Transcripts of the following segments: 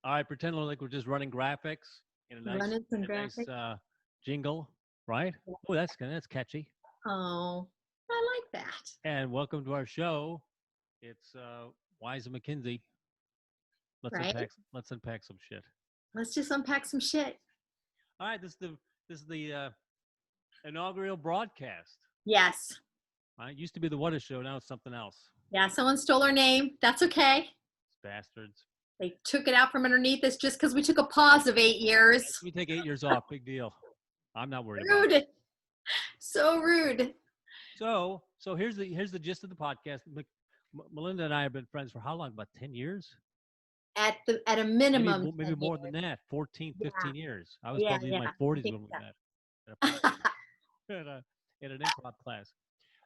All right, pretend like we're just running graphics in Running some a nice graphics. jingle, right? Oh, that's catchy. Oh, I like that. And welcome to our show. It's Wise and McKinsey. Right? Let's unpack some shit. Let's just unpack some shit. All right, this is the inaugural broadcast. Yes. It used to be the What Is Show. Now it's something else. Yeah, someone stole our name. That's okay. It's bastards. They took it out from underneath us just because we took a pause of 8 years. We take 8 years off. Big deal. I'm not worried about it. Rude. So rude. So here's the gist of the podcast. Melinda and I have been friends for how long? About 10 years? At a Maybe minimum. maybe 10 more than years. that. 14, Yeah. 15 years. I was Yeah, probably in yeah. my I 40s think when we met so. at in an improv class.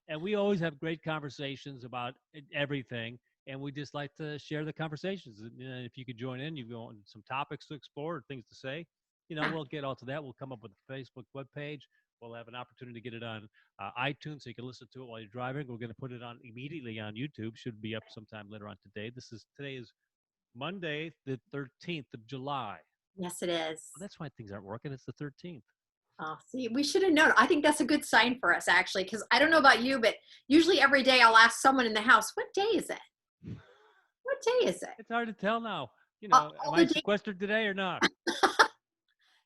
And we always have great conversations about everything. And we just like to share the conversations. And if you could join in, you go on some topics to explore, things to say. We'll get all to that. We'll come up with a Facebook webpage. We'll have an opportunity to get it on iTunes so you can listen to it while you're driving. We're going to put it on immediately on YouTube. Should be up sometime later on today. Today is Monday, the 13th of July. Yes, it is. Well, that's why things aren't working. It's the 13th. Oh, see, we should have known. I think that's a good sign for us, actually, because I don't know about you, but usually every day I'll ask someone in the house, what day is it? What day is it? It's hard to tell now. All Am the I days, sequestered today or not?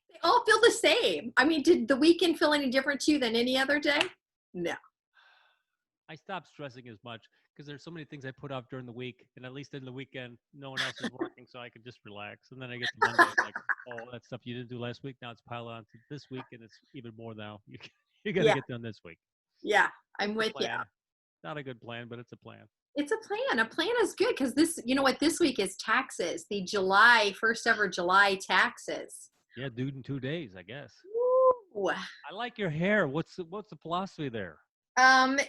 they all feel the same. I mean, did the weekend feel any different to you than any other day? No. I stopped stressing as much because there's so many things I put off during the week, and at least in the weekend, no one else is working, so I can just relax. And then I get to Monday, it's like, oh, that stuff you didn't do last week, now it's piled on to this week, and it's even more now. You got to Yeah, get done this week. yeah, I'm It's a with you. plan. Not a good plan, but it's a plan. It's a plan. A plan is good because this, you know what, this week is taxes, the July, first ever July taxes. Yeah, dude, in 2 days, I guess. Woo. I like your hair. What's the philosophy there? Um,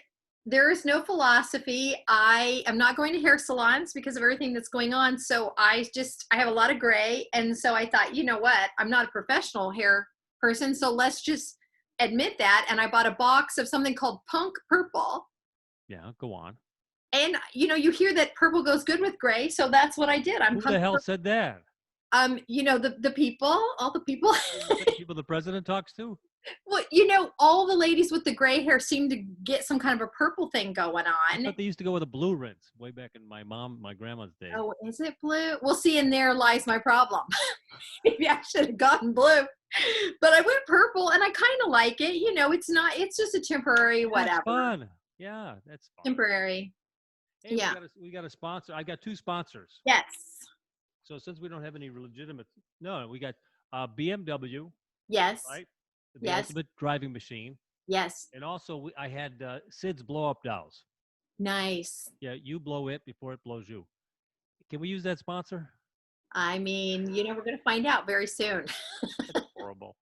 there is no philosophy. I am not going to hair salons because of everything that's going on. So I have a lot of gray. And so I thought, you know what? I'm not a professional hair person. So let's just admit that. And I bought a box of something called Punk Purple. Yeah, go on. And you hear that purple goes good with gray. So that's what I did. I'm Who Punk the hell Purple. said that? The people, all the people. The same people the president talks to? Well, all the ladies with the gray hair seem to get some kind of a purple thing going I on. thought they used to go with a blue rinse way back in my grandma's day. Oh, is it blue? Well, see, and there lies my problem. Maybe I should have gotten blue. But I went purple and I kind of like it. It's just a temporary Yeah, whatever. it's fun. Yeah, that's fun. Temporary. Hey, Yeah. we got a sponsor. I got two sponsors. Yes. So since we don't have any legitimate, no, we got BMW, Yes. right? The Yes. ultimate driving machine, Yes. and also I had Sid's blow up dolls. Nice. Yeah, you blow it before it blows you. Can we use that sponsor? I mean, we're going to find out very soon. That's horrible.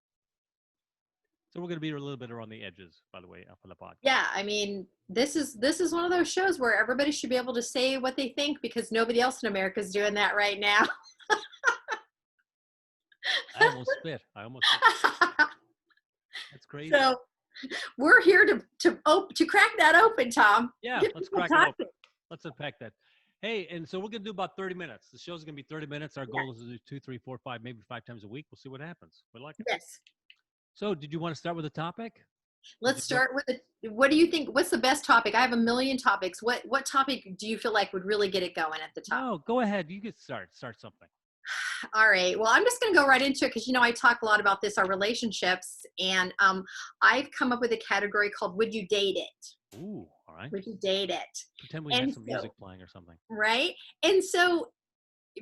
So we're going to be a little bit around the edges, by the way, for the podcast. Yeah, I mean, this is one of those shows where everybody should be able to say what they think because nobody else in America is doing that right now. I almost spit. That's crazy. So we're here to crack that open, Tom. Yeah, let's crack it open. Let's unpack that. Hey, and so we're going to do about 30 minutes. The show's going to be 30 minutes. Our goal is to do 2, 3, 4, 5, maybe 5 times a week. We'll see what happens. We like it. Yes. So did you want to start with a topic? Let's start with what do you think? What's the best topic? I have a million topics. What topic do you feel like would really get it going at the top? No, go ahead. You get start something. All right. Well, I'm just going to go right into it because, I talk a lot about this, our relationships. And I've come up with a category called Would You Date It? Ooh, all right. Would you date it? Pretend we had some music playing or something. Right. And so,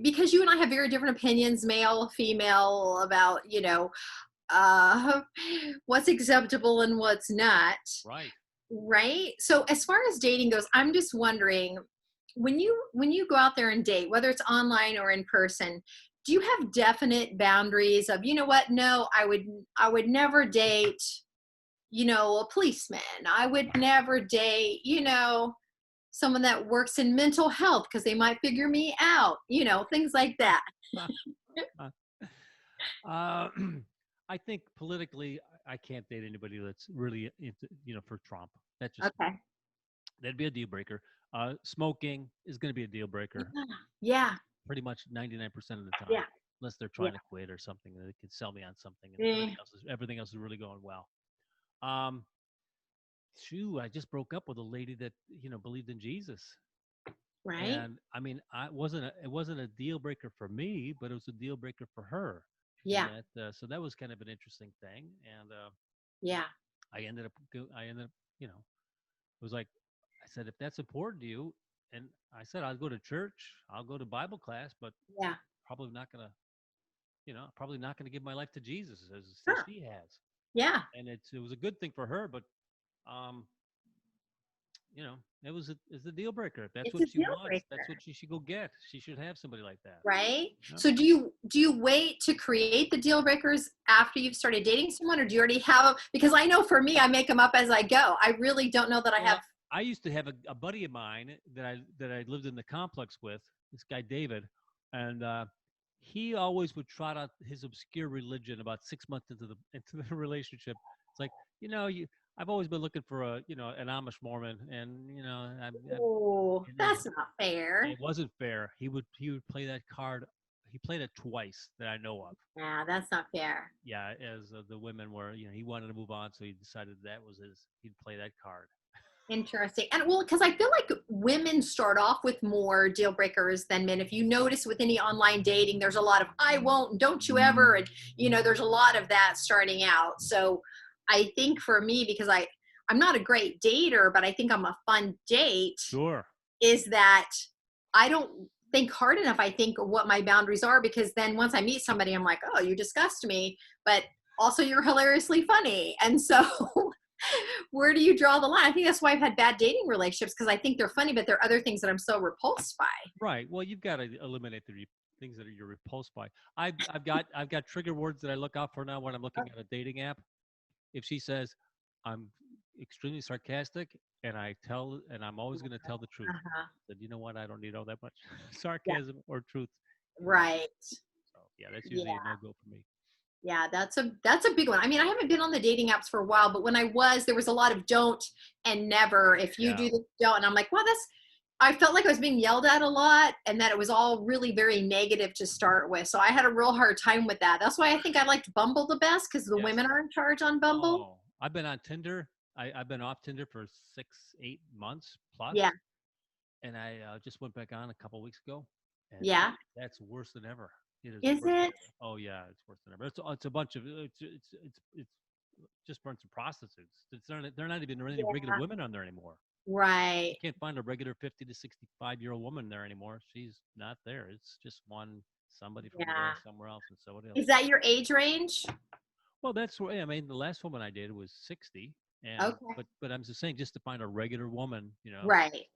because you and I have very different opinions, male, female, about, what's acceptable and what's not. Right. Right. So as far as dating goes, I'm just wondering, when you go out there and date, whether it's online or in person, do you have definite boundaries of, no, I would never date, a policeman. I would never date, someone that works in mental health because they might figure me out, things like that. I think politically, I can't date anybody that's really into, for Trump. That's just Okay. That'd be a deal breaker. Smoking is going to be a deal breaker. Yeah. Pretty much 99% of the time. Yeah. unless they're Yeah. trying to quit or something. They can sell me on something, and Eh, everything else is really going well. Um, Shoo, I just broke up with a lady that believed in Jesus, right? and I mean, it wasn't a deal breaker for me, but it was a deal breaker for her, and Yeah. so that was kind of an interesting thing, and Yeah. I ended up, it was like I said, if that's important to you, and I said I'll go to church, I'll go to Bible class, but Yeah. probably not gonna, probably not gonna give my life to Jesus as Sure. she has, Yeah. and it was a good thing for her, but um, it's a deal breaker. If that's It's a what she deal wants, that's breaker. what she should go get. She should have somebody like that. Right? No, So do you wait to create the deal breakers after you've started dating someone, or do you already have them? Because I know for me, I make them up as I go. I really don't know that I have. well, I used to have a buddy of mine that I lived in the complex with. This guy David, and he always would trot out his obscure religion about 6 months into the relationship. It's like I've always been looking for an Amish Mormon, and Oh, and then that's not fair. it wasn't fair. He would play that card. He played it twice that I know of. Yeah, that's not fair. Yeah, as the women were, he wanted to move on, so he decided that was he'd play that card. Interesting. And well, because I feel like women start off with more deal breakers than men. If you notice with any online dating, there's a lot of I won't, don't you ever. And there's a lot of that starting out. So I think for me, because I'm not a great dater, but I think I'm a fun date, Sure. is that I don't think hard enough. I think what my boundaries are, because then once I meet somebody, I'm like, oh, you disgust me, but also you're hilariously funny. And so where do you draw the line? I think that's why I've had bad dating relationships, because I think they're funny, but there are other things that I'm so repulsed by. Right. Well, you've got to eliminate the things that you're repulsed by. I've got trigger words that I look out for now when I'm looking at a dating app. If she says, "I'm extremely sarcastic," and I'm always going to tell the truth, Uh-huh. then you know what? I don't need all that much Yeah. sarcasm or truth in my. Right. So yeah, that's usually a Yeah. no go for me. Yeah, that's a big one. I mean, I haven't been on the dating apps for a while, but when I was, there was a lot of don't and never. If you Yeah. do this, don't. And I'm like, well, I felt like I was being yelled at a lot, and that it was all really very negative to start with. So I had a real hard time with that. That's why I think I liked Bumble the best, because the Yes. women are in charge on Bumble. Oh, I've been on Tinder. I've been off Tinder for 6, 8 months Yeah. plus, and I just went back on a couple weeks ago, and Yeah. that's worse than ever. It is Is worse than it? ever. Oh yeah, it's worse than ever. It's a bunch of it's just bunch of prostitutes. They're not even really regular Yeah. women on there anymore. You Right. can't find a regular 50 to 65-year-old woman there anymore. She's not there. It's just somebody from Yeah. somewhere else and somebody else. Is that your age range? Well, that's where I mean the last woman I did was 60, and Okay. but I'm just saying just to find a regular woman, Right.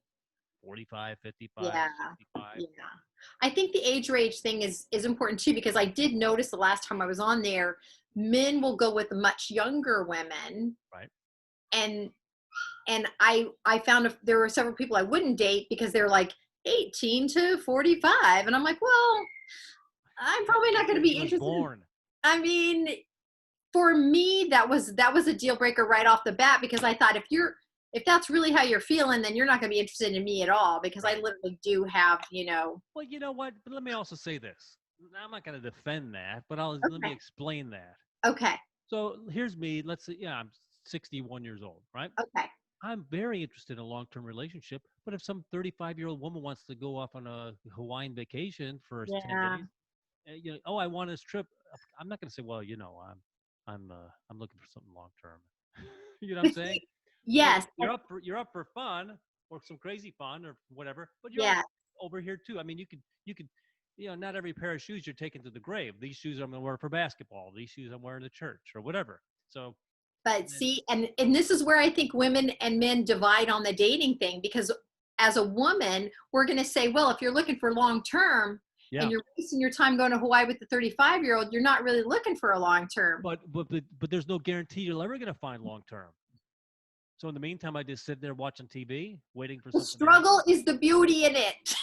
45, 55, Yeah. 65. Yeah. I think the age range thing is important too, because I did notice the last time I was on there, men will go with much younger women, Right. and I found there were several people I wouldn't date because they're like 18 to 45, and I'm like, well, I'm That's probably not going to when be he was interested in, born. I mean, for me that was a deal breaker right off the bat, because I thought if that's really how you're feeling, then you're not going to be interested in me at all, because I Right. literally do have, Well, you know what? But let me also say this. I'm not going to defend that, but let me okay, explain that. okay, So here's me. Let's say, yeah, I'm 61 years old, right? okay. I'm very interested in a long-term relationship, but if some 35-year-old woman wants to go off on a Hawaiian vacation for 10 Yeah. days, oh, I want this trip. I'm not going to say, well, I'm looking for something long-term. You know what I'm But saying? see, yes, You're up for fun or some crazy fun or whatever, but you're yeah. also over here too. I mean, you could, not every pair of shoes you're taking to the grave. These shoes I'm going to wear for basketball. These shoes I'm wearing to church or whatever. So But then, see, and this is where I think women and men divide on the dating thing, because as a woman, we're going to say, well, if you're looking for long term and yeah, you're wasting your time going to Hawaii with the 35-year-old, you're not really looking for a long term. but there's no guarantee you're ever going to find long-term. So in the meantime, I just sit there watching TV, waiting for The something to happen. struggle is the beauty in it.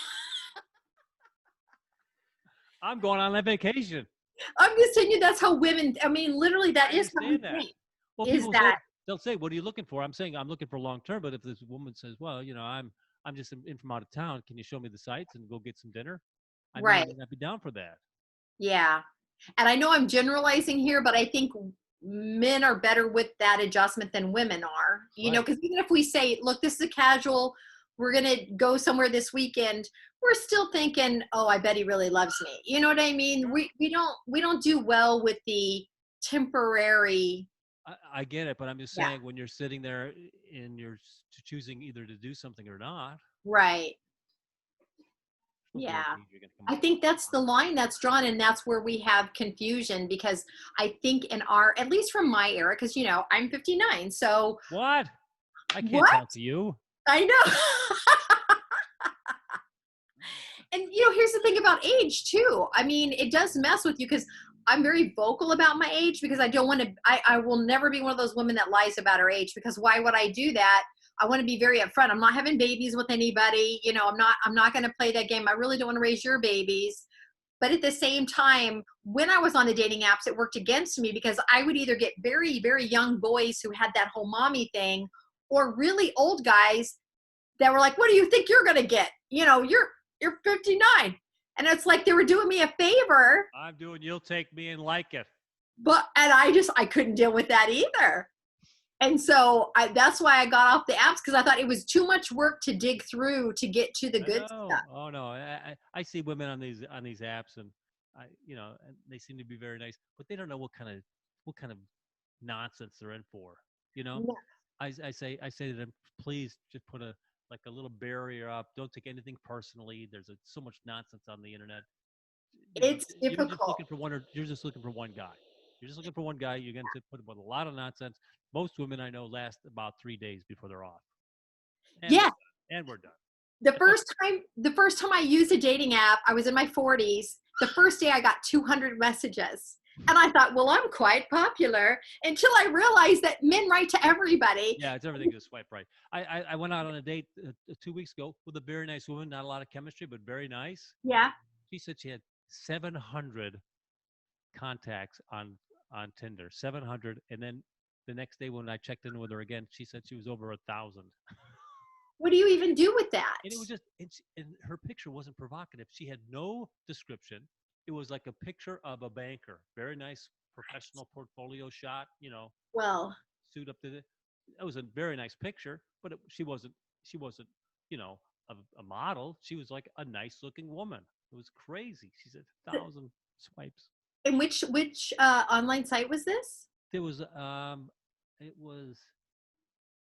I'm going on that vacation. I'm just telling you, that's how women, I mean, literally, that I is how we understand that. think, Well, is people say that, they'll say, "What are you looking for?" I'm saying I'm looking for long term. But if this woman says, "Well, I'm just in from out of town. Can you show me the sights and go get some dinner?" I right. may not be down for that. Yeah. And I know I'm generalizing here, but I think men are better with that adjustment than women are. Right. Because even if we say, look, this is a casual, we're going to go somewhere this weekend, we're still thinking, oh, I bet he really loves me. You know what I mean? Sure. We don't do well with the temporary. I get it, but I'm just Yeah. saying when you're sitting there and you're choosing either to do something or not, Right. there's no Yeah. guarantee you're going to come I out think that's the line that's drawn, and that's where we have confusion because I think in our, at least from my era, because I'm 59, so what? I can't what? talk to you. I know. And here's the thing about age too. I mean, it does mess with you because I'm very vocal about my age because I don't want to. I will never be one of those women that lies about her age because why would I do that? I want to be very upfront. I'm not having babies with anybody. I'm not going to play that game. I really don't want to raise your babies. But at the same time, when I was on the dating apps, it worked against me because I would either get very, very young boys who had that whole mommy thing, or really old guys that were like, "What do you think you're gonna get? You're 59," and it's like they were doing me a favor, I'm doing you'll take me and like it. and I couldn't deal with that either. And so that's why I got off the apps because I thought it was too much work to dig through to get to the I good know. stuff. Oh no. I see women on these apps and and they seem to be very nice, but they don't know what kind of nonsense they're in for. You know, Yeah. I say to them, please just put a little barrier up. Don't take anything personally. There's so much nonsense on the internet. It's You're just difficult. looking for one, or you're just looking for one guy. You're just looking for one guy. You're going to put up with a lot of nonsense. Most women I know last about 3 days before they're off, and we're Yeah. done. And we're done. The And look, first time I used a dating app, I was in my 40s. The first day I got 200 messages. And I thought, well, I'm quite popular until I realized that men write to everybody. yeah, it's everything just swipe right. I went out on a date 2 weeks ago with a very nice woman. Not a lot of chemistry, but very nice. Yeah. She said she had 700 contacts on Tinder. 700, and then the next day when I checked in with her again, she said she was over 1,000. What do you even do with that? And it was just, and her picture wasn't provocative. She had no description. It was like a picture of a banker, very nice professional portfolio shot. Well, Suit up to the. It was a very nice picture, but she wasn't. She wasn't, you know, a model. She was like a nice looking woman. It was crazy. She said 1,000 swipes. and which online site was this? There was it was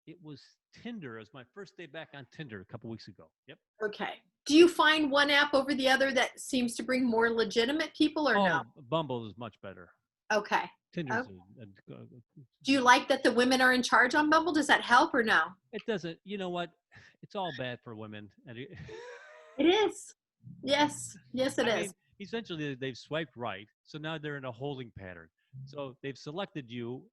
it was Tinder. It was my first day back on Tinder a couple weeks ago. Yep. Okay. Do you find one app over the other that seems to bring more legitimate people or no? Oh, Bumble is much better. Okay. Tinder's Oh, a do you like that the women are in charge on Bumble? Does that help or no? it doesn't. You know what? It's all bad for women, and It is. Yes. Yes, it I is. mean, essentially they've swiped right, so now they're in a holding pattern. So they've selected you,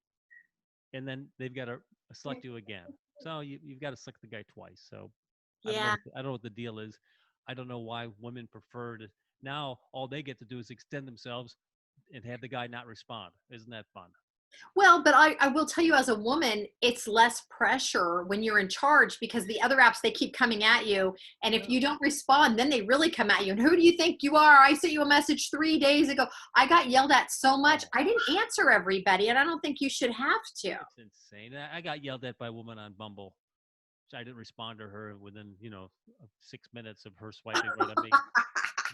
and then they've got to select you again. So you've got to select the guy twice. So Yeah. I don't know what the deal is. I don't know why women prefer to. Now all they get to do is extend themselves and have the guy not respond. Isn't that fun? Well, but I will tell you as a woman, it's less pressure when you're in charge because the other apps, they keep coming at you. And if Well, you don't respond, then they really come at you. And who do you think you are? I sent you a message 3 days ago. I got yelled at so much. oh, I didn't answer everybody. And I don't think you should have to. it's insane. I got yelled at by a woman on Bumble. So I didn't respond to her within 6 minutes of her swiping right at me.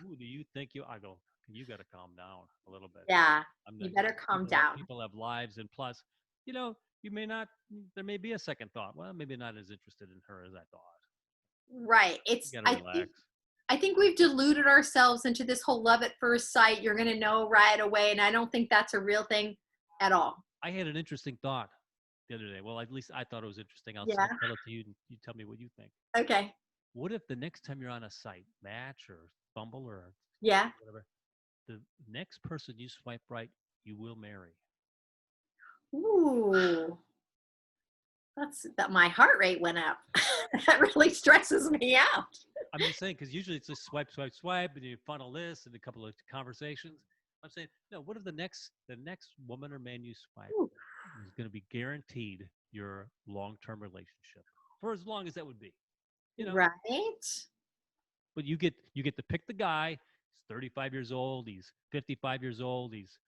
Who do you think you? I go. You got to calm down a little bit. Yeah. I'm not. You better calm down. People have lives, and plus, you may not. There may be a second thought. Well, maybe not as interested in her as I thought. Right. You got to relax. I think we've deluded ourselves into this whole love at first sight. You're going to know right away. And I don't think that's a real thing at all. I had an interesting thought the other day. Well, at least I thought it was interesting. Yeah. I'll tell it to you, and you tell me what you think. Okay. What if the next time you're on a site, Match or Bumble or Yeah. whatever, the next person you swipe right, you will marry? Ooh. That's that my heart rate went up. That really stresses me out. I'm just saying because usually it's just swipe, swipe, swipe, and you funnel this and a couple of conversations. I'm saying no. What if the next woman or man you swipe Ooh. is going to be guaranteed your long-term relationship for as long as that would be, you know? Right. But you get to pick the guy. He's 35 years old. He's 55 years old. He's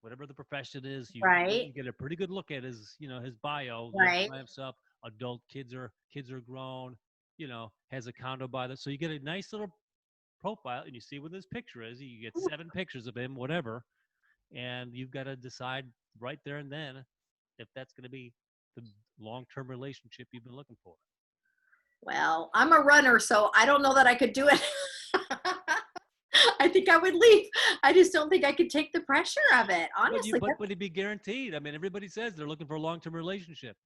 whatever the profession is. Right. You get a pretty good look at his, his bio. Lives Right. by himself. Adult kids are grown. Has a condo by the. So you get a nice little profile, and you see what his picture is. You get 7 pictures of him, whatever, and you've got to decide right there and then if that's going to be the long-term relationship you've been looking for. Well, I'm a runner, so I don't know that I could do it. I think I would leave. I just don't think I could take the pressure of it. Honestly. But it'd be guaranteed. I mean, everybody says they're looking for a long-term relationship.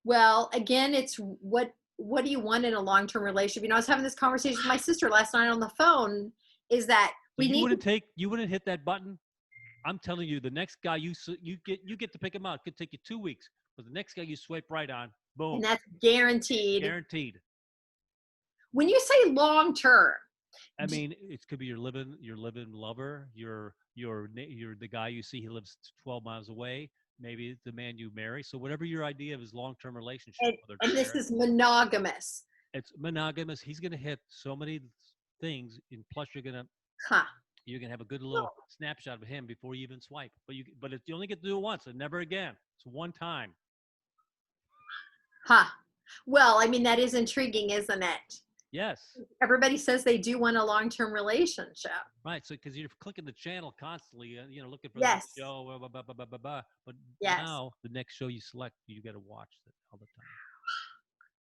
Well, again, it's what do you want in a long-term relationship? I was having this conversation with my sister last night on the phone, is that So we need you wouldn't hit that button. I'm telling you, the next guy you get to pick him out. It could take you 2 weeks, but the next guy you swipe right on, boom, and that's guaranteed. guaranteed. When you say long-term, I mean, it could be your living lover, your the guy you see he lives 12 miles away, maybe the man you marry. So whatever your idea of his long-term relationship, and this is monogamous. it's monogamous. He's going to hit so many things, and plus you're going Huh. to have a good little snapshot of him before you even swipe. But you only get to do it once and never again. It's one time. Huh. Well, I mean, that is intriguing, isn't it? Yes. Everybody says they do want a long-term relationship. Right. So because you're clicking the channel constantly, looking for Yes. the show, blah, blah, blah, blah, blah, blah. But Yes. now the next show you select, you got to watch it all the time.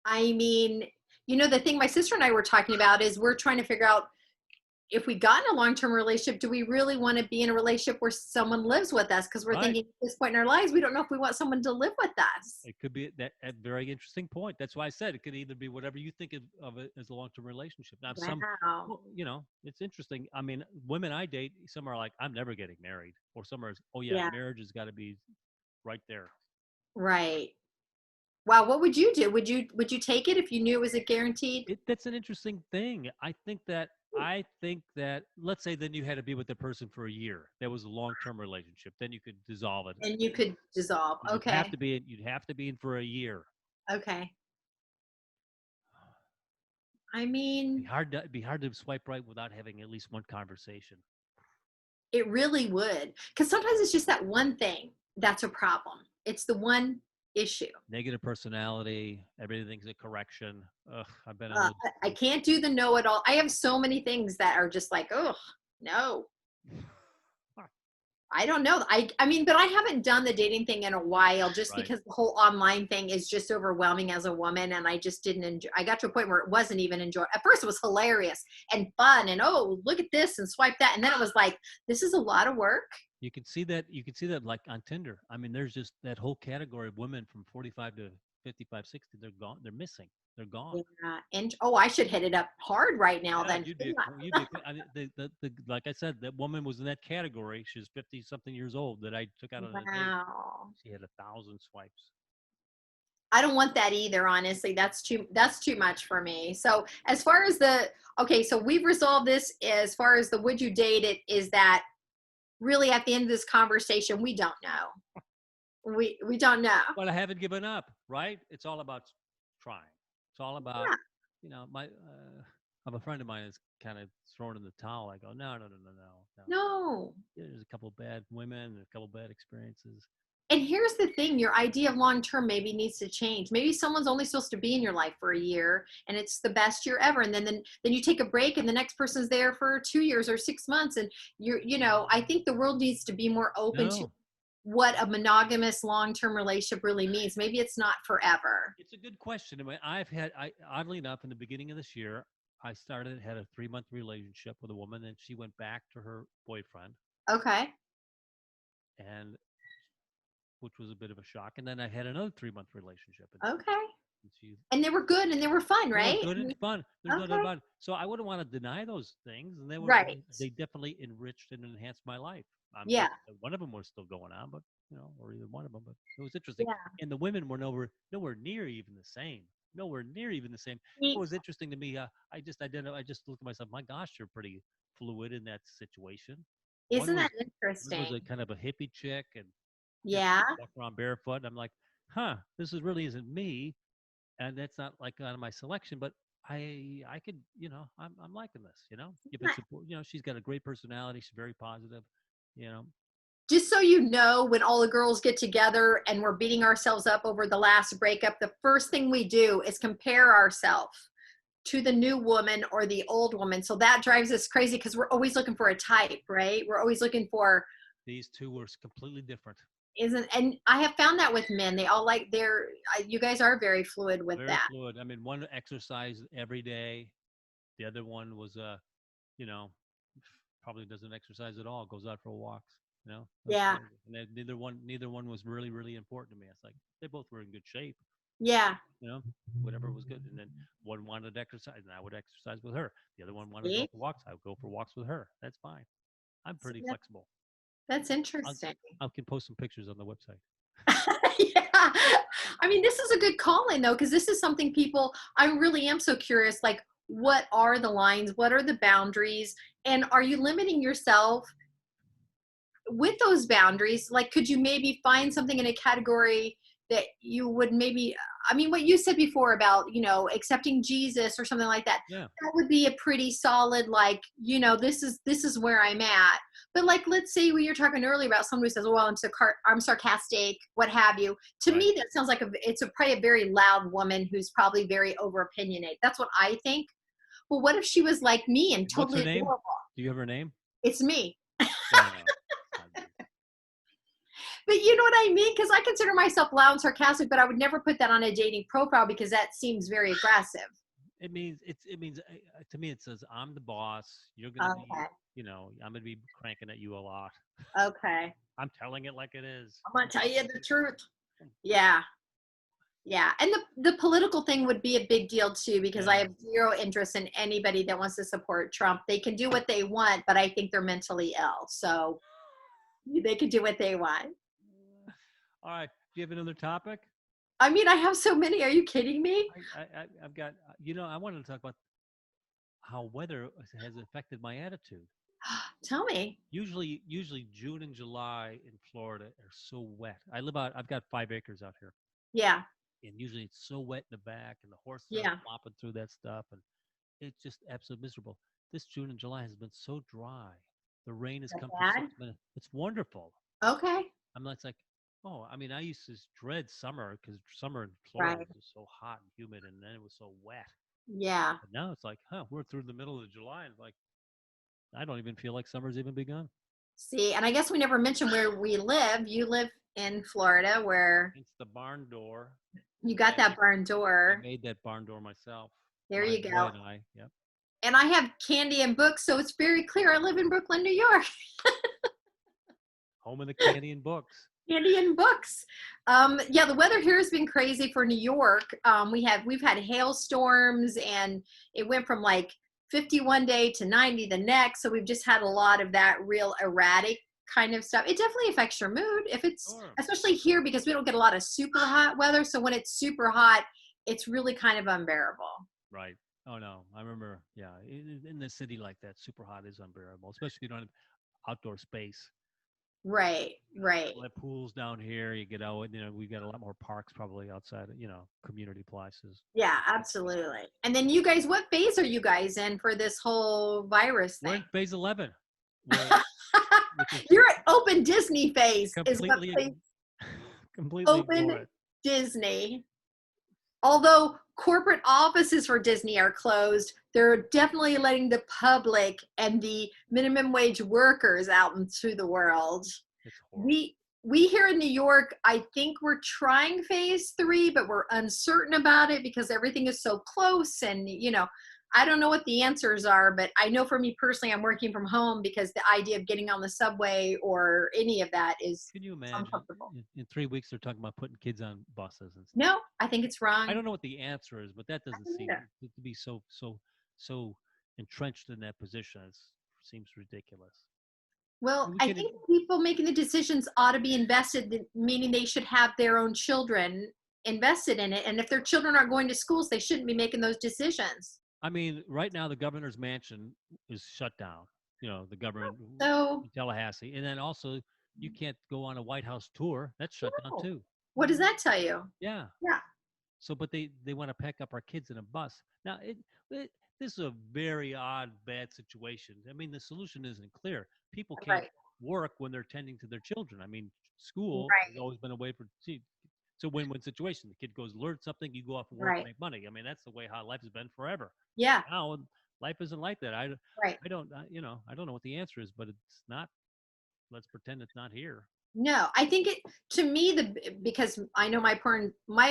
I mean, the thing my sister and I were talking about is we're trying to figure out, if we got in a long-term relationship, do we really want to be in a relationship where someone lives with us? Because we're thinking at this point in our lives, we don't know if we want someone to live with us. It could be that a very interesting point. That's why I said it could either be whatever you think of it as a long-term relationship. Now, Wow. it's interesting. I mean, women I date, some are like, I'm never getting married, or some are, oh yeah. Marriage has got to be right there. Right. Wow. What would you do? Would you take it if you knew it was a guaranteed? That's an interesting thing. I think that let's say then you had to be with the person for a year. That was a long-term relationship. Then you could dissolve it. And you could dissolve. Okay. You'd have to be in for a year. Okay. I mean, It'd be hard to swipe right without having at least one conversation. it really would. Because sometimes it's just that one thing that's a problem. It's the one issue. Negative personality, everything's a correction. Ugh, I've been I can't do the know-it-all. I have so many things that are just like, oh, no. I don't know. I mean, but I haven't done the dating thing in a while just because the whole online thing is just overwhelming as a woman. And I just didn't enjoy. I got to a point where it wasn't even enjoyable. At first it was hilarious and fun and, oh, look at this and swipe that. And then it was like, this is a lot of work. You can see that like on Tinder. I mean, there's just that whole category of women from 45 to 55, 60. They're gone. They're missing. They're gone. Yeah. And I should hit it up hard right now. Then like I said, that woman was in that category. She was 50 something years old that I took out on a date. She had 1,000 swipes. I don't want that either. Honestly, that's too much for me. So as far as so we've resolved this. As far as the would you date it, is that really at the end of this conversation, we don't know. We don't know. But I haven't given up, right? It's all about trying. It's all about, I have a friend of mine is kind of thrown in the towel. I go, no. There's a couple of bad women and a couple of bad experiences. And here's the thing, your idea of long-term maybe needs to change. Maybe someone's only supposed to be in your life for a year and it's the best year ever. And then you take a break and the next person's there for 2 years or 6 months. And I think the world needs to be more open to what a monogamous long-term relationship really means. Maybe it's not forever. It's a good question. I mean, oddly enough, in the beginning of this year, I had a 3-month relationship with a woman and she went back to her boyfriend. Okay. And which was a bit of a shock. And then I had another 3-month relationship. Okay. And they were good and they were fun, right? Good and fun. There's no doubt about it. So I wouldn't want to deny those things. And they definitely enriched and enhanced my life. One of them was still going on, but or either one of them. But it was interesting. Yeah. And the women were nowhere near even the same. Nowhere near even the same. It was interesting to me. I just looked at myself. My gosh, you're pretty fluid in that situation. Isn't that interesting? One was a kind of a hippie chick and walk around barefoot. And I'm like, this really isn't me. And that's not like on my selection, but I could, I'm liking this, if Right. it's, she's got a great personality. She's very positive, you know, Just so you know, when all the girls get together and we're beating ourselves up over the last breakup, the first thing we do is compare ourselves to the new woman or the old woman. So that drives us crazy because we're always looking for a type, right? We're always looking for these two were completely different. isn't, and I have found that with men, they all like their, you guys are very fluid with Very that. fluid. I mean, one exercised every day. The other one was, you know, probably doesn't exercise at all. Goes out for walks. That's Yeah. crazy. And then neither one was really, really important to me. It's like they both were in good shape. Yeah. You know, whatever was good. And then one wanted to exercise, and I would exercise with her. The other one wanted to go See? for walks. I would go for walks with her. That's fine. I'm See, pretty flexible. that's I'll, interesting. I can post some pictures on the website. Yeah. I mean, this is a good call in though, because this is something people, I really am so curious, like, what are the lines? What are the boundaries? And are you limiting yourself with those boundaries? Like, could you maybe find something in a category that you would maybe, I mean, what you said before about, accepting Jesus or something like that, Yeah. that would be a pretty solid, like, this is where I'm at. But like, let's say we were talking earlier about someone who says, well, I'm sarcastic, what have you. To Right. me, that sounds like probably a very loud woman who's probably very over opinionated. That's what I think. Well, what if she was like me and What's her totally name? adorable? Do you have her name? It's me. Yeah, no, it's not you. But you know what I mean? Because I consider myself loud and sarcastic, but I would never put that on a dating profile because that seems very aggressive. It means to me it says I'm the boss. You're gonna be, Okay. I'm gonna be cranking at you a lot. Okay. I'm telling it like it is. I'm gonna tell you the truth. Yeah. Yeah. And the political thing would be a big deal too, because I Yeah. have zero interest in anybody that wants to support Trump. They can do what they want, but I think they're mentally ill. So they can do what they want. All right. Do you have another topic? I mean, I have so many. Are you kidding me? I've got. I wanted to talk about how weather has affected my attitude. Tell me. Usually June and July in Florida are so wet. I've got 5 acres out here, Yeah. and usually it's so wet in the back, and the horses are Yeah. flopping through that stuff, and it's just absolutely miserable. This June and July has been so dry. The rain has That come for bad? 6 minutes. It's wonderful. Okay. I'm not it's like, oh, I mean, I used to dread summer because summer in Florida Right. was just so hot and humid, and then it was so wet. Yeah. But now it's like, we're through the middle of July, and like, I don't even feel like summer's even begun. See, and I guess we never mentioned where we live. You live in Florida, where It's the barn door. you got And that barn I door. made that barn door myself. There My you boy go. and I. Yep. And I have candy and books, so it's very clear I live in Brooklyn, New York. Home of the candy and books. Candy and books. Yeah, the weather here has been crazy for New York. We've had hailstorms, and it went from like 51 day to 90 the next. So we've just had a lot of that real erratic kind of stuff. It definitely affects your mood if it's, Sure. especially here, because we don't get a lot of super hot weather. So when it's super hot, it's really kind of unbearable. Right. Oh no, I remember. Yeah, in the city like that, super hot is unbearable, especially if you don't have outdoor space. Right, right. We'll have pools down here. You get out. We've got a lot more parks probably outside. Community places. Yeah, absolutely. And then you guys, what phase are you guys in for this whole virus We're thing? in phase 11, which is You're at open Disney phase, is what completely, phase, completely ignore open it. Disney. Although corporate offices for Disney are closed, they're definitely letting the public and the minimum wage workers out into the world. It's horrible. We here in New York, I think we're trying phase 3, but we're uncertain about it because everything is so close. And I don't know what the answers are, but I know for me personally, I'm working from home because the idea of getting on the subway or any of that is Can you imagine? uncomfortable. In 3 weeks, they're talking about putting kids on buses and stuff. No, I think it's I wrong. don't know what the answer is, but that I doesn't don't seem either. to be so entrenched in that position. It seems ridiculous. Well, We I can, think people making the decisions ought to be invested, meaning they should have their own children invested in it. And if their children aren't going to schools, they shouldn't be making those decisions. I mean, right now the governor's mansion is shut down. The government So, in Tallahassee, and then also you can't go on a White House tour. That's shut down no. too. What does that tell you? Yeah. Yeah. So, but they want to pack up our kids in a bus. Now, this is a very odd, bad situation. I mean, the solution isn't clear. People can't Right. work when they're tending to their children. I mean, school has Right. always been a way for, see, it's a win-win situation. The kid goes learn something, you go off and work and Right. make money. I mean, that's the way how life has been forever. Yeah. Now, life isn't like that. Right. I don't know what the answer is, but it's not. Let's pretend it's not here. No, I think it, to me, because I know my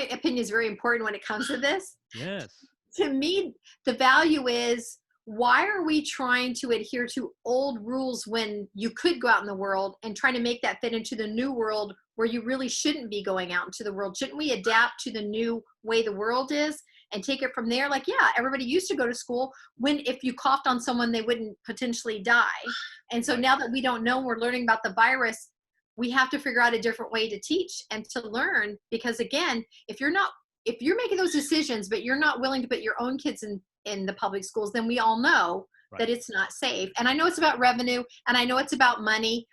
opinion is very important when it comes to this. Yes. To me, the value is, why are we trying to adhere to old rules when you could go out in the world, and trying to make that fit into the new world where you really shouldn't be going out into the world? Shouldn't we adapt to the new way the world is and take it from there? Like, yeah, everybody used to go to school when if you coughed on someone, they wouldn't potentially die. And so Right. now that we don't know, we're learning about the virus, we have to figure out a different way to teach and to learn. Because again, if you're making those decisions but you're not willing to put your own kids in the public schools, then we all know Right. that it's not safe. And I know it's about revenue, and I know it's about money,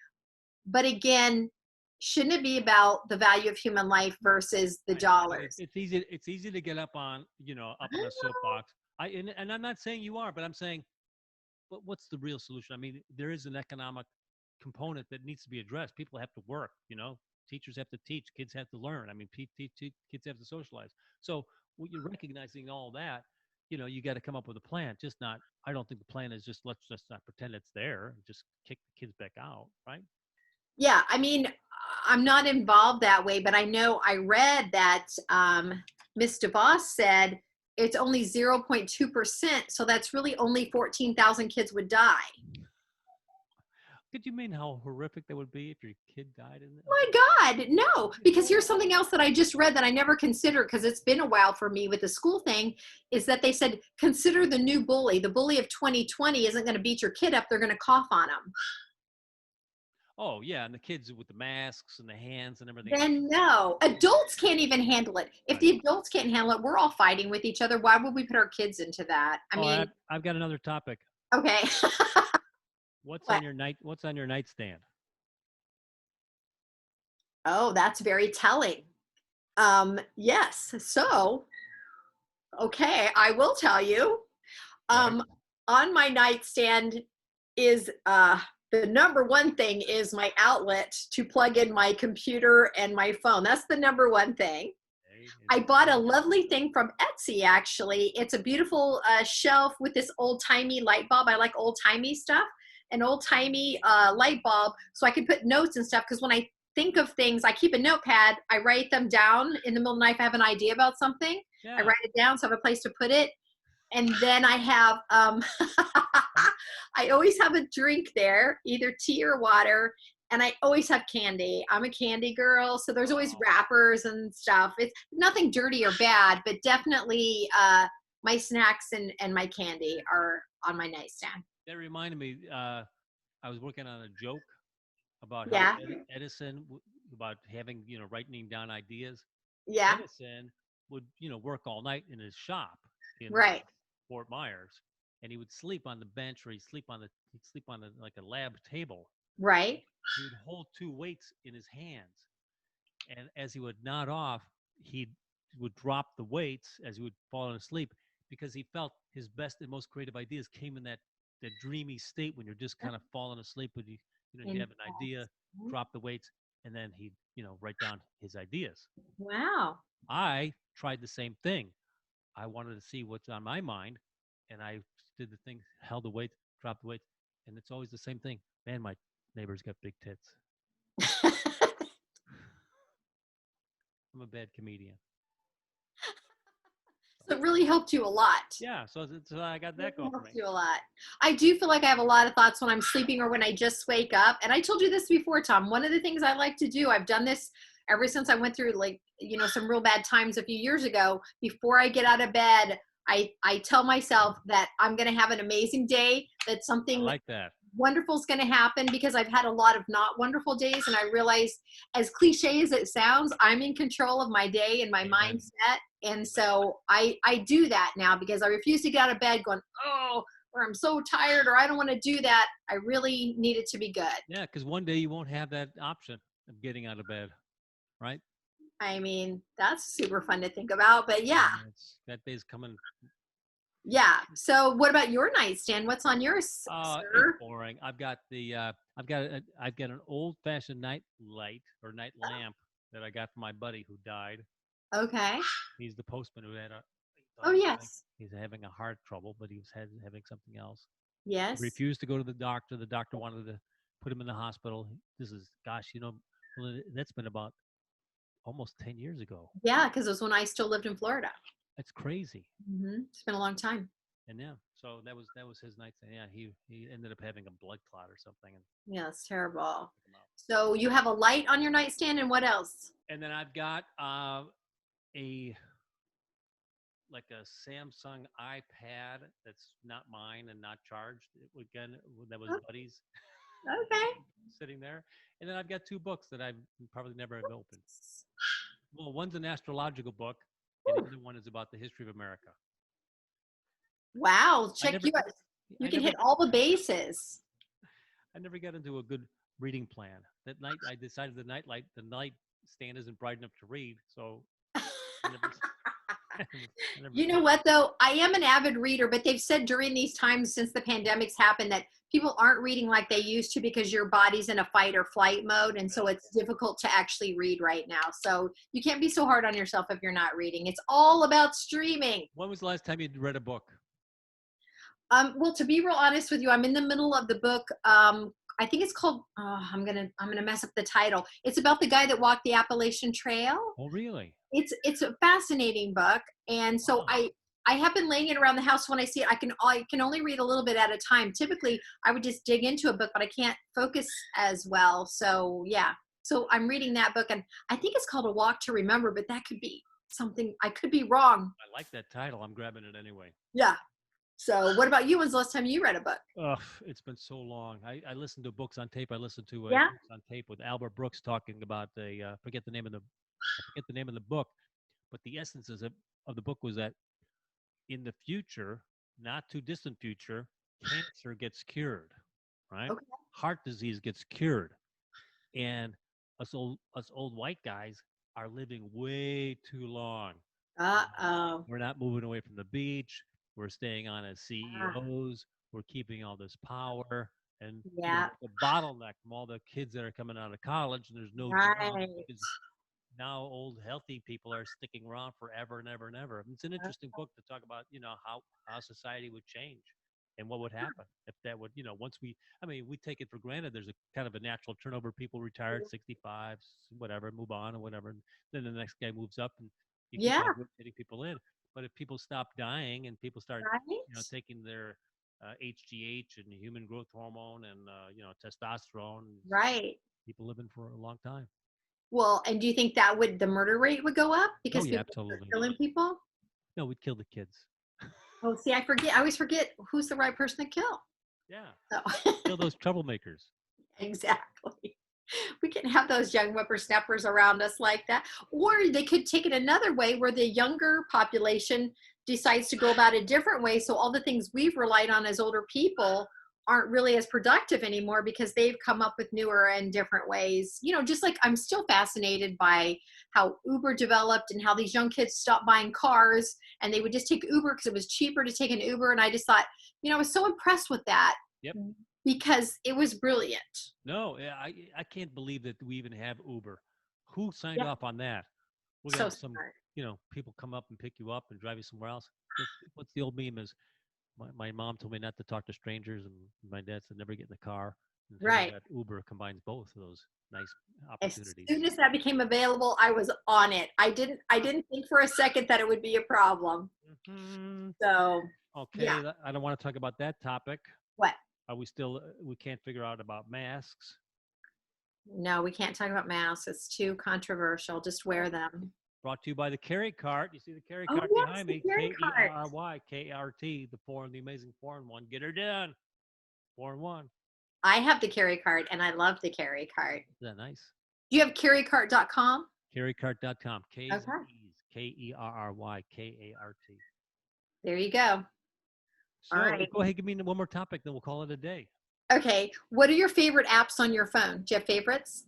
but again, shouldn't it be about the value of human life versus the I know, but dollars? it's easy. It's easy to get up on, up on a soapbox. And I'm not saying you are, but I'm saying, but what's the real solution? I mean, there is an economic component that needs to be addressed. People have to work. Teachers have to teach. Kids have to learn. I mean, kids have to socialize. So when you're recognizing all that, you got to come up with a plan. Just not. I don't think the plan is just let's just not pretend it's there and just kick the kids back out, right? Yeah, I mean, I'm not involved that way, but I know I read that Ms. DeVos said it's only 0.2%. So that's really only 14,000 kids would die. Could you mean how horrific that would be if your kid died in it? My God, no. Because here's something else that I just read that I never considered, because it's been a while for me with the school thing, is that they said, consider the new bully. The bully of 2020 isn't going to beat your kid up. They're going to cough on them. Oh yeah, and the kids with the masks and the hands and everything else. Then no, adults can't even handle it. If Right. the adults can't handle it, we're all fighting with each other. Why would we put our kids into that? I Oh, mean, I've got another topic. okay. What? What's on your nightstand? Oh, that's very telling. Yes. So, okay, I will tell you. Right. Um, on my nightstand is the number one thing is my outlet to plug in my computer and my phone. That's the number one thing. Okay. I bought a lovely thing from Etsy, actually. It's a beautiful shelf with this old timey light bulb. I like old timey stuff, an old timey light bulb, so I can put notes and stuff. Because when I think of things, I keep a notepad. I write them down in the middle of the night. If I have an idea about something, I Yeah. write it down so I have a place to put it. And then I have, I always have a drink there, either tea or water. And I always have candy. I'm a candy girl. So there's always Oh, wrappers and stuff. It's nothing dirty or bad, but definitely my snacks and my candy are on my nightstand. that reminded me. I was working on a joke about how Yeah. Edison, about having, writing down ideas. Yeah. Edison would, work all night in his shop in Right. Fort Myers, and he would sleep on the bench, or he'd sleep on like a lab table. Right. He would hold two weights in his hands, and as he would nod off, he would drop the weights as he would fall asleep, because he felt his best and most creative ideas came in that dreamy state when you're just kind of falling asleep. When you And have an idea, drop the weights, and then he'd write down his ideas. wow. I tried the same thing. I wanted to see what's on my mind, and I did the thing, held the weights, dropped the weights, and it's always the same thing. Man, my neighbor's got big tits. I'm a bad comedian. So it really helped you a lot. Yeah, so I got that going for Helps me. you a lot. I do feel like I have a lot of thoughts when I'm sleeping or when I just wake up. And I told you this before, Tom. One of the things I like to do, I've done this ever since I went through some real bad times a few years ago. Before I get out of bed, I tell myself that I'm going to have an amazing day, that I something like that. wonderful is going to happen, because I've had a lot of not wonderful days. And I realize, as cliche as it sounds, I'm in control of my day and my Amen. mindset. And so I do that now, because I refuse to get out of bed going, oh, or I'm so tired, or I don't want to do that. I really need it to be good. Yeah, because one day you won't have that option of getting out of bed, right? I mean, that's super fun to think about, but yeah. That day's coming. Yeah. So what about your nightstand? What's on yours, It's sir? boring. I've got an old fashioned night light or night lamp that I got from my buddy who died. Okay. He's the postman who he Oh, thought yes. he's having a heart trouble, but he was having something else. He Yes. refused to go to the doctor. The doctor wanted to put him in the hospital. This is, gosh, well, that's been about almost 10 years ago. Yeah, because it was when I still lived in Florida. That's crazy. It's been a long time. And yeah, so that was his night. Yeah, he ended up having a blood clot or something, and Yeah, it's terrible. took him out. So you have a light on your nightstand, and what else? And then I've got a like a Samsung iPad that's not mine and not charged. Again, that was Oh, buddies okay. sitting there. And then I've got two books that I probably never have opened. Well, one's an astrological book, and the Whew. other one is about the history of America. Wow, I check never, you out. You I can never, hit all the bases. I never got into a good reading plan. That night, I decided the night stand isn't bright enough to read, so I never, I never You know what, though? I am an avid reader, but they've said during these times since the pandemic's happened that people aren't reading like they used to because your body's in a fight or flight mode. And so really. it's difficult to actually read right now. So you can't be so hard on yourself if you're not reading. It's all about streaming. When was the last time you read a book? Well, to be real honest with you, I'm in the middle of the book. I think it's called. Oh, I'm gonna mess up the title. It's about the guy that walked the Appalachian Trail. Oh, really? It's a fascinating book, and so Wow. I have been laying it around the house. When I see it, I can only read a little bit at a time. Typically, I would just dig into a book, but I can't focus as well. So yeah, so I'm reading that book, and I think it's called A Walk to Remember, but that could be something. I could be wrong. I like that title. I'm grabbing it anyway. Yeah. So what about you? When's the last time you read a book? Ugh, it's been so long. I listened to books on tape. I listened to Yeah. books on tape with Albert Brooks talking about I forget the name of the book, but the essence of the book was that in the future, not too distant future, cancer gets cured, right? Okay. Heart disease gets cured, and us old white guys are living way too long. Uh-oh. We're not moving away from the beach. We're staying on as Ah, CEOs. We're keeping all this power. And, yeah. the bottleneck from all the kids that are coming out of college, and there's no jobs Right. because now old, healthy people are sticking around forever and ever and ever. It's an interesting book to talk about, how society would change and what would happen if that would, once we take it for granted. There's a kind of a natural turnover. People retire at 65, whatever, move on or whatever. And then the next guy moves up and you keep Yeah. on rotating people in. But if people stop dying and people start, Right. taking their HGH and human growth hormone and, testosterone, Right. people living for a long time. Well, and do you think that the murder rate would go up Oh, because yeah, people are absolutely. killing people? No, we'd kill the kids. Oh, see, I forget. I always forget who's the right person to kill. Yeah. So Kill those troublemakers. exactly. We can have those young whippersnappers around us like that. Or they could take it another way where the younger population decides to go about a different way. So all the things we've relied on as older people aren't really as productive anymore because they've come up with newer and different ways. Just like I'm still fascinated by how Uber developed and how these young kids stopped buying cars and they would just take Uber because it was cheaper to take an Uber. And I just thought, I was so impressed with that Yep. because it was brilliant. No, I can't believe that we even have Uber. Who signed Yeah, off on that? We're gonna so have some, smart. people come up and pick you up and drive you somewhere else. What's the old meme is my mom told me not to talk to strangers, and my dad said never get in the car. And here we Right. got Uber combines both of those nice As opportunities. soon as that became available, I was on it. I didn't think for a second that it would be a problem. Mhm. So yeah. Okay, I don't want to talk about that topic. What? Are we still? We can't figure out about masks. No, we can't talk about masks. It's too controversial. Just wear them. Brought to you by the Carry Cart. You see the Carry Oh Cart yes, behind the me? Karen cart. KERRY, the amazing foreign one. Get her done. 4-in-1. I have the carry cart and I love the carry cart. Is that nice? Do you have carrycart.com? Carrycart.com. K's Okay. and E's. KERRYKART. There you go. All So right. go ahead, give me one more topic, then we'll call it a day. Okay. What are your favorite apps on your phone? Do you have favorites?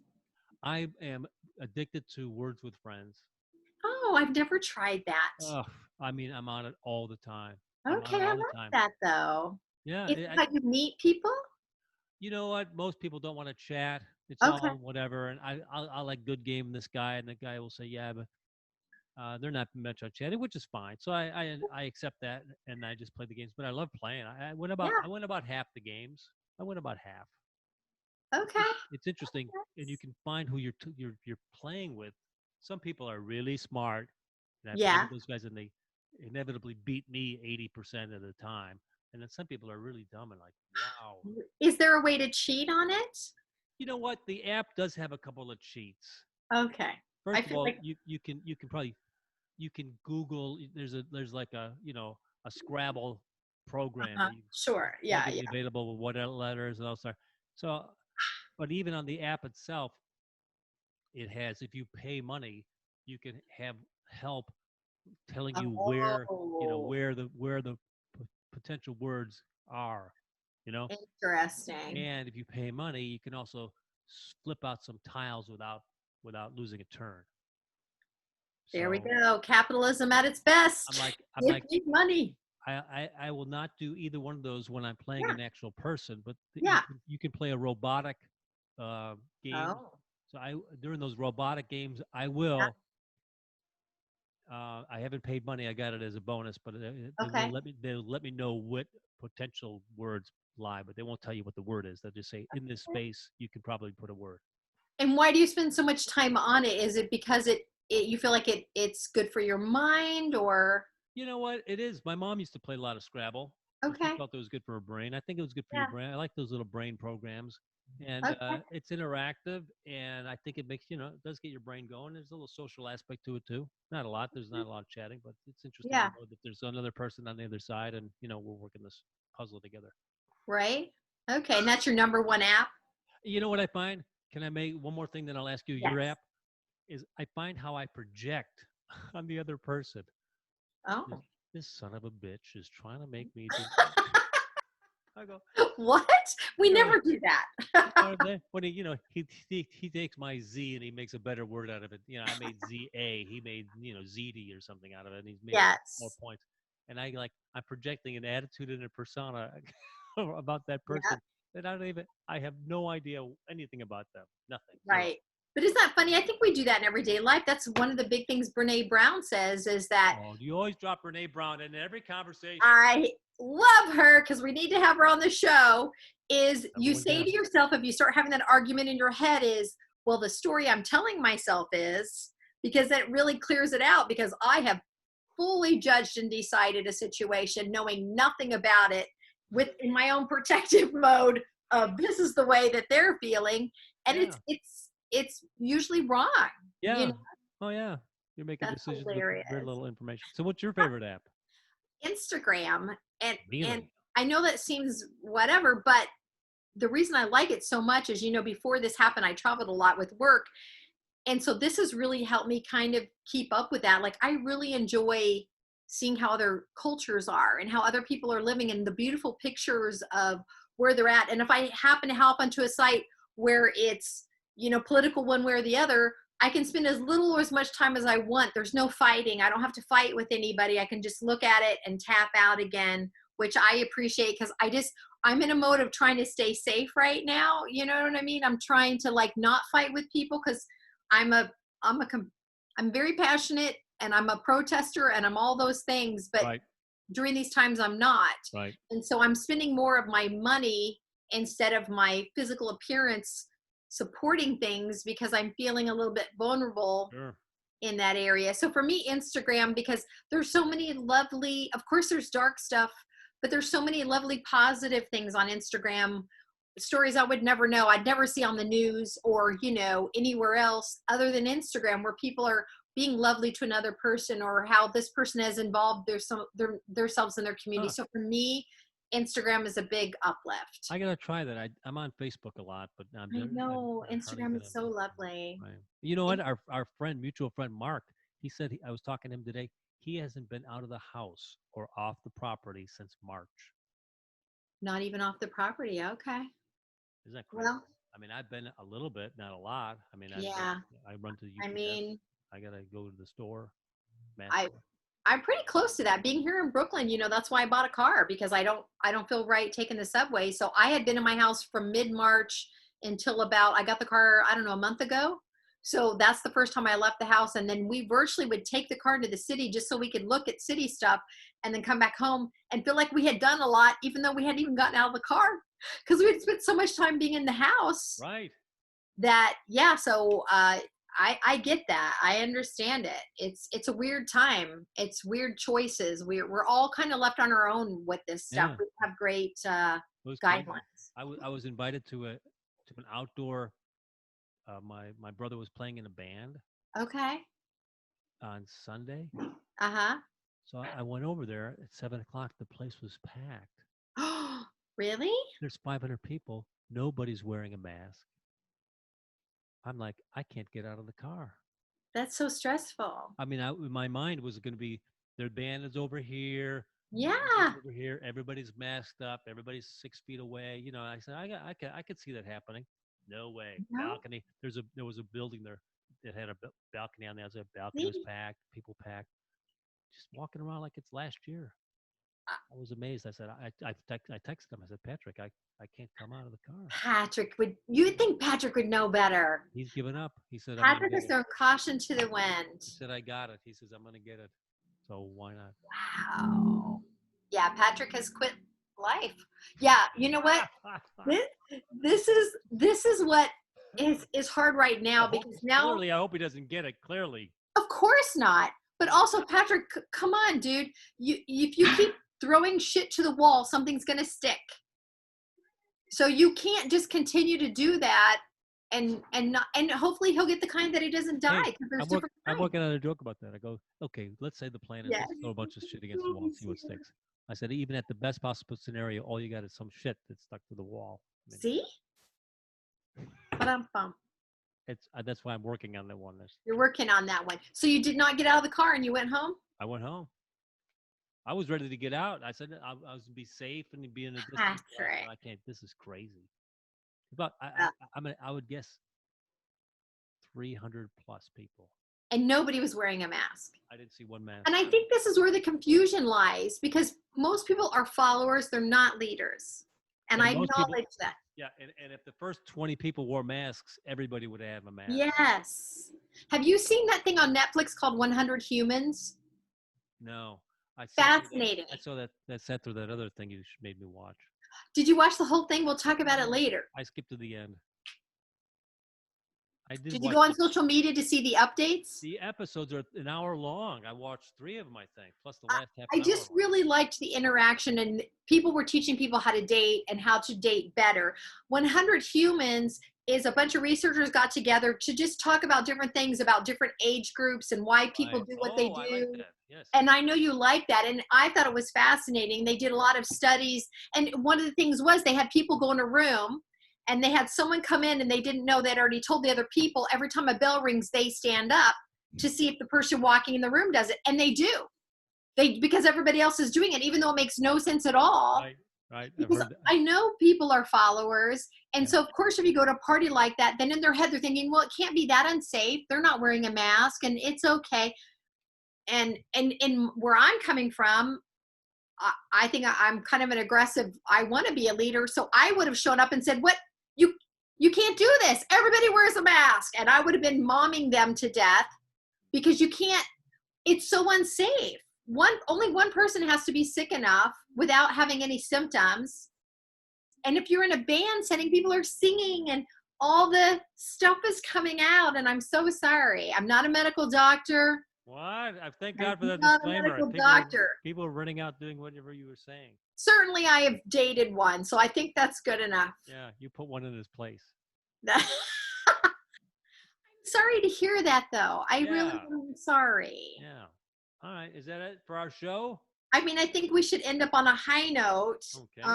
I am addicted to Words with Friends. Oh, I've never tried that. Oh, I mean, I'm on it all the time. I'm on Okay, it I all the like time. that though. Yeah, Is it how you meet people? you know what? Most people don't want to chat. It's Okay. all whatever. And I like good game this guy, and the guy will say, yeah, but they're not much on chatting, which is fine. So I accept that, and I just play the games. But I love playing. Yeah. I went about half the games. I went about half. Okay. It's interesting, and you can find who you're playing with. Some people are really smart, and I play Yeah. with those guys, and they inevitably beat me 80% of the time. And then some people are really dumb and like, wow. Is there a way to cheat on it? You know what? The app does have a couple of cheats. Okay. I First of feel all, like you can probably you can Google. There's like a a Scrabble program that you sure. Yeah, yeah. publicly available with what letters and all that. So, but even on the app itself, it has if you pay money, you can have help telling you where Oh, where the potential words are. You know, interesting. and if you pay money, you can also flip out some tiles without losing a turn. There we So go. Capitalism at its best. I'm Give like me money. I will not do either one of those when I'm playing Yeah. an actual person, but Yeah. you can play a robotic game. Oh, So I during those robotic games, I yeah. will. I haven't paid money. I got it as a bonus, but they will Okay. let me. They'll let me know what potential words lie, but they won't tell you what the word is. They'll just say in this space you can probably put a word. And why do you spend so much time on it? Is it because it you feel like it's good for your mind or You know what? It is. My mom used to play a lot of Scrabble, and she okay. felt it was good for her brain. I think it was good for your Yeah. brain. I like those little brain programs, and Okay. it's interactive, and I think it makes it does get your brain going. There's a little social aspect to it too. Not a lot. There's not a lot of chatting, but it's interesting to Yeah. know that there's another person on the other side, and we're working this puzzle together. Right? Okay. And that's your number one app? You know what I find? Can I make one more thing? Then I'll ask you your Yes. app. Is I find how I project on the other person. This, Oh. this son of a bitch is trying to make me do. I go, What? We you know, never do that. when he takes my Z and he makes a better word out of it. I made ZA, he made ZD or something out of it, and he's made it more Yes. points. And I'm projecting an attitude and a persona about that Yeah. person that I have no idea anything about them, nothing, zero. Right. But isn't that funny? I think we do that in everyday life. That's one of the big things Brene Brown says is that Oh, you always drop Brene Brown in every conversation. I love her because we need to have her on the show. Is Number you one say to guest. yourself, if you start having that argument in your head, is, well, the story I'm telling myself is because that really clears it out because I have fully judged and decided a situation knowing nothing about it with in my own protective mode of this is the way that they're feeling and Yeah, it's usually wrong, you yeah, know. oh yeah. You're making That's decisions with very hilarious. little information. So, what's your favorite app? Instagram, and Really? I know that seems whatever, but the reason I like it so much is, before this happened, I traveled a lot with work. And so this has really helped me kind of keep up with that. Like, I really enjoy seeing how other cultures are and how other people are living and the beautiful pictures of where they're at. And if I happen to hop onto a site where it's, political one way or the other, I can spend as little or as much time as I want. There's no fighting. I don't have to fight with anybody. I can just look at it and tap out again, which I appreciate because I'm in a mode of trying to stay safe right now. You know what I mean? I'm trying to like not fight with people because I'm a I'm a I'm very passionate and I'm a protester and I'm all those things, but Right, during these times I'm not. right. And so I'm spending more of my money instead of my physical appearance supporting things because I'm feeling a little bit vulnerable Sure. in that area. So for me, Instagram, because there's so many lovely, of course, there's dark stuff, but there's so many lovely positive things on Instagram, stories I would never know, I'd never see on the news or, anywhere else other than Instagram, where people are being lovely to another person or how this person has involved themselves in their community. Huh. So for me, Instagram is a big uplift. I gotta try that. I'm on Facebook a lot, but I know I hardly Instagram been is on so Instagram. lovely. Right. You know what? Our mutual friend Mark, he said I was talking to him today. He hasn't been out of the house or off the property since March. Not even off the property. Okay. Isn't that crazy? Well, I mean, I've been a little bit, not a lot. I mean, yeah. I run to I UPS. mean, I got to go to the store. I I'm pretty close to that. Being here in Brooklyn, that's why I bought a car, because I don't feel right taking the subway. So I had been in my house from mid-March until about, I got the car, I don't know, a month ago. So that's the first time I left the house. And then we virtually would take the car to the city just so we could look at city stuff and then come back home and feel like we had done a lot, even though we hadn't even gotten out of the car, because we had spent so much time being in the house. Right. That, yeah. So I get that. I understand it. It's a weird time. It's weird choices. We're all kind of left on our own with this stuff. Yeah. We have great Crazy. guidelines. I was invited to an outdoor. My brother was playing in a band Okay. on Sunday, Uh-huh. so I went over there at 7:00. The place was packed. Oh, really? There's 500 people. Nobody's wearing a mask. I'm like, I can't get out of the car. That's so stressful. I mean, my mind was going to be, their band is over here. Yeah. Over here, everybody's masked up. Everybody's 6 feet away. I said, I could see that happening. No way. No. Balcony. There was a building there that had a balcony on the outside. Balcony was See? packed. People packed. Just walking around like it's last year. I was amazed. I said, I texted him. I said, Patrick, I can't come out of the car. You would think Patrick would know better. He's given up. He said, Patrick is throwing caution to the wind. He said, I got it. He says, I'm going to get it. So why not? Wow. Yeah, Patrick has quit life. Yeah, you know what? This is what is hard right now, because now, clearly, I hope he doesn't get it. Clearly, of course not. But also, Patrick, come on, dude. If you keep throwing shit to the wall, something's gonna stick. So you can't just continue to do that, and hopefully he'll get the kind that he doesn't die. Hey, I'm working on a joke about that. I go, okay, let's say the plan is to throw a bunch of shit against the wall and see what sticks. I said, even at the best possible scenario, all you got is some shit that's stuck to the wall. See? Ba-dum-bum. That's why I'm working on that one. You're working on that one. So you did not get out of the car and you went home? I went home. I was ready to get out. I said I was going to be safe and be in a distance. Patrick. I can't. This is crazy. But I would guess 300 plus people. And nobody was wearing a mask. I didn't see one mask. And I think this is where the confusion lies, because most people are followers. They're not leaders. And I acknowledge that. Yeah. And if the first 20 people wore masks, everybody would have a mask. Yes. Have you seen that thing on Netflix called 100 Humans? No. Fascinating. I saw that sat through that other thing you made me watch. Did you watch the whole thing? We'll talk about it later. I skipped to the end. Did you go on social media to see the updates? The episodes are an hour long. I watched 3 of them, I think, plus the last half. I just really liked the interaction, and people were teaching people how to date and how to date better. 100 Humans is a bunch of researchers got together to just talk about different things about different age groups and why people do what they do. I like that. Yes. And I know you like that. And I thought it was fascinating. They did a lot of studies. And one of the things was they had people go in a room, and they had someone come in and they didn't know, they'd already told the other people, every time a bell rings, they stand up to see if the person walking in the room does it. And they do. Because everybody else is doing it, even though it makes no sense at all. Right. Because I know people are followers. And so, of course, if you go to a party like that, then in their head, they're thinking, well, it can't be that unsafe. They're not wearing a mask and it's okay. And where I'm coming from, I think I'm kind of an aggressive, I want to be a leader. So I would have shown up and said, what, you can't do this. Everybody wears a mask. And I would have been momming them to death, because you can't, it's so unsafe. Only one person has to be sick enough without having any symptoms. And if you're in a band setting, people are singing and all the stuff is coming out. And I'm so sorry. I'm not a medical doctor. What? I thank God for that disclaimer. People are running out doing whatever you were saying. Certainly I have dated one, so I think that's good enough. Yeah, you put one in his place. I'm sorry to hear that, though. I really am sorry. Yeah. All right. Is that it for our show? I mean, I think we should end up on a high note. Okay.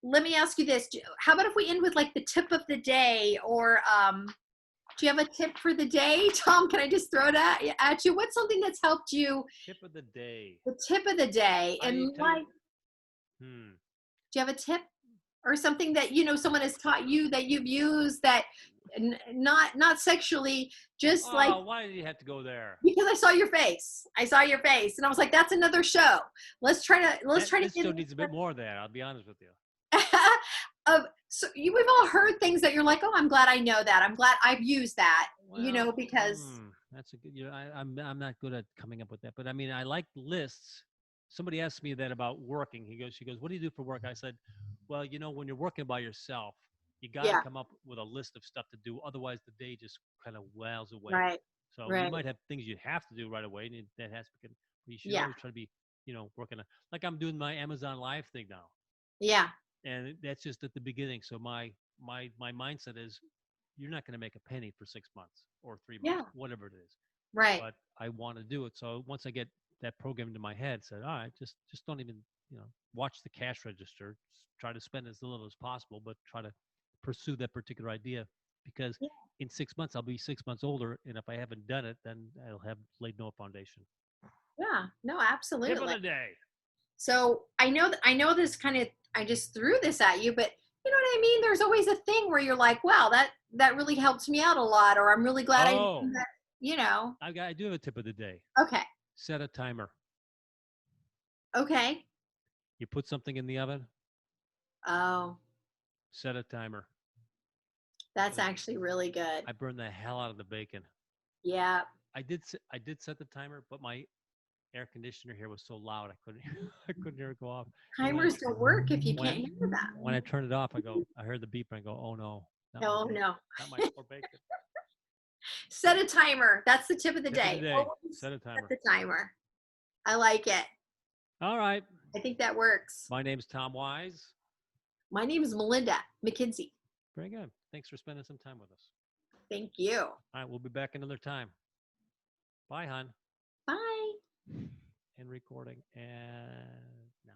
Let me ask you this. How about if we end with like the tip of the day, or do you have a tip for the day? Tom, can I just throw that at you? What's something that's helped you? Tip of the day. The tip of the day. And like, do you have a tip or something that, someone has taught you that you've used that not sexually, just like Oh, why did you have to go there? because I saw your face. I saw your face, and I was like, "That's another show. Let's try to This get." show needs a bit more of that. I'll be honest with you. So we've all heard things that you're like, "Oh, I'm glad I know that. I'm glad I've used that." Well, Because that's a good. I'm not good at coming up with that, but I mean, I like lists. Somebody asked me that about working. She goes, "What do you do for work?" I said, "Well, when you're working by yourself, you got to yeah, come up with a list of stuff to do. Otherwise, the day just kind of whiles away. right, So you right, might have things you have to do right away, and that has to be. But you should yeah, always try to be, working on. Like I'm doing my Amazon Live thing now, yeah, and that's just at the beginning. So my mindset is, you're not going to make a penny for 6 months or 3 months, yeah, whatever it is. right, But I want to do it. So once I get that program into my head, said, all right, just don't even watch the cash register. Just try to spend as little as possible, but try to pursue that particular idea, because yeah, in 6 months I'll be 6 months older, and if I haven't done it, then I'll have laid no foundation. yeah. No, Tip of absolutely. the day. So I know this kind of, I just threw this at you, but you know what I mean? There's always a thing where you're like, wow, that really helped me out a lot, or I'm really glad I did Oh, that, you know. I do have a tip of the day. Okay. Set a timer. Okay. You put something in the oven, Oh, set a timer. that's actually really good. I burn the hell out of the bacon. Yeah. I did set the timer, but my air conditioner here was so loud I couldn't I couldn't hear it go off. And Timers don't work if you when I can't hear that. when I turned it off, I heard the beep and I go, oh no, Oh no. not my poor bacon. Set a timer. That's the tip of the Tip of the day. day: Always set a set timer. the timer. I like it. All right. I think that works. My name's Tom Wise. My name is Melinda McKinsey. Very good. Thanks for spending some time with us. Thank you. All right, we'll be back another time. Bye, hon. Bye. And recording and now.